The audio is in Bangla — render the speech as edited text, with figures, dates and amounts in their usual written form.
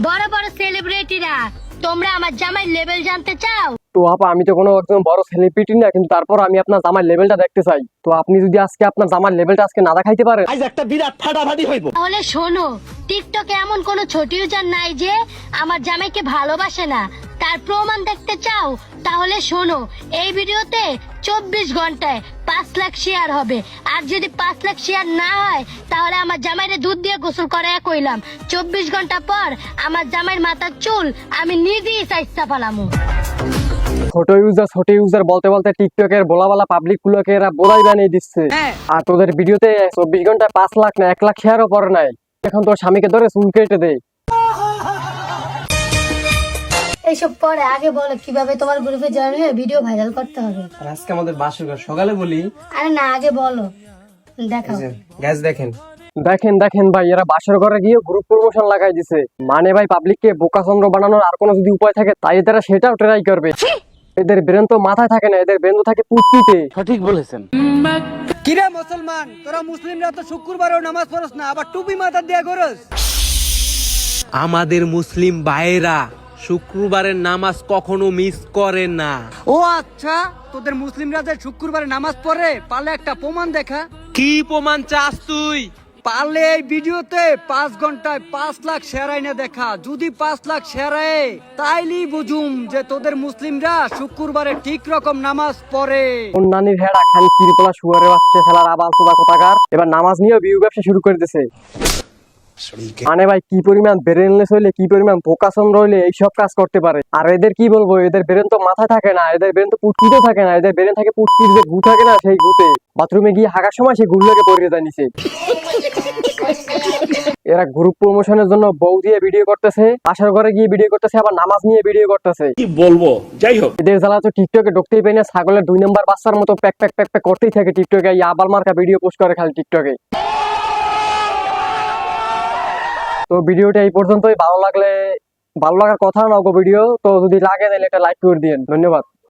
বড় বড় সেলিব্রিটিরা, তোমরা আমার জামাই লেভেল জানতে চাও? তো আপা আমি তো কোনো একজন বড় সেলিব্রিটি না, কিন্তু তারপর আমি আপনার জামার লেভেলটা দেখতে চাই। তো আপনি যদি আজকে আপনার জামার লেভেলটা আজকে না দেখাইতে পারেন, আজ একটা বিরাট ফাটাফাটি হইব। তাহলে শোনো, টিকটকে এমন কোন ছোট ইউজার নাই যে আমার জামাইকে ভালোবাসে না। তার প্রমাণ দেখতে চাও? তাহলে শোনো, এই ভিডিওতে 24 ঘন্টায় 5 লাখ শেয়ার হবে। আর যদি 5 লাখ শেয়ার না হয়, তাহলে আমার জামাইরে দুধ দিয়ে গোসল করাইয়া কইলাম 24 ঘন্টা পর আমার জামাইয়ের মাথার চুল আমি নিজেই সাইজটা ফালামু। ছোট ইউজার বলতে বলতে টিকটকের বোলাবালা পাবলিক গুলোকে এরা বোলাই বানিয়ে দিচ্ছে। আর তোদের ভিডিওতে 24 ঘন্টায় 5 লাখ না 1 লাখ শেয়ারও পরে নাই। এখন তোর স্বামীকে ধরে চুল কেটে দেয়। এইসব পরে আগে বলো কিভাবে তোমার গ্রুপে জয়েন হয়ে ভিডিও ভাইরাল করতে হবে। আজকে আমাদের বাসর সকালে বলি। আরে না, আগে বলো, দেখাও। গ্যাস দেখেন দেখেন ভাই, এরা বাসর ঘরে গিয়ে গ্রুপ প্রমোশন লাগাই দিছে। মানে ভাই পাবলিককে বোকাচন্দ্র বানানোর আর কোনো যদি উপায় থাকে তাই এরা সেটাও ট্রাই করবে। এদের ব্রেন তো মাথায় থাকে না, এদের ব্রেন তো থাকে পুটকিতে। সঠিক বলেছেন। কিরে মুসলমান, তোরা মুসলিমরা তো শুক্রবারও নামাজ পড়স না, আবার টুপি মাথা দিয়া করস। আমাদের মুসলিম ভাইয়েরা শুক্রবারের নামাজ কখনো মিস করে না। ও আচ্ছা, তোদের মুসলিমরা যে শুক্রবারে নামাজ পড়ে, পারলে একটা প্রমাণ দেখা। কি প্রমাণ চাস তুই? পারলে এই ভিডিওতে 5 ঘন্টায় 5 লাখ শেয়ার আইনা দেখা। যদি 5 লাখ শেয়ার আয়, তাইলেই বুঝুম যে তোদের মুসলিমরা শুক্রবারে ঠিক রকম নামাজ পড়ে। নানির হেড়া খান কিরিপলা শুয়ারের বাচ্চা খেলার আবাল চোদা কোথাকার এবার নামাজ নিয়ে ভিউ ব্যবসা শুরু করে দিছে। মানে ভাই কি পরিমাণ ব্রেনলেস হইলে, কি পরিমাণ বোকাচন্দ্র হইলে এইসব কাজ করতে পারে। আর এদের কি বলবো, এদের ব্রেন তো মাথায় থাকে না, এদের ব্রেন তো পুটকিতে থাকে না, এদের ব্রেন থাকে পুটকির যে গু থাকে না, সেই গুতে বাথরুমে গিয়ে হাগার সময় সেই গুলোকে পড়িয়ে যায় নিচে। এরা গ্রুপ প্রমোশনের জন্য বউ দিয়ে ভিডিও করতেছে, আসার ঘরে গিয়ে ভিডিও করতেছে, আবার নামাজ নিয়ে ভিডিও করতেছে। কি বলবো, যাই হোক। এদের জ্বালা তো টিকটকে ঢুকতেই পাই না, ছাগলের 2 নম্বর বাচ্চার মতো প্যাক প্যাক প্যাক প্যাক করতেই থাকে টিকটকে। এই আবাল মার্কা ভিডিও পোস্ট করে খালি টিকটকে। তো ভিডিওটা এই পর্যন্তই। ভালো লাগার কথা না ভিডিও তো, যদি লাগে তাহলে একটা লাইক করে দিন। ধন্যবাদ।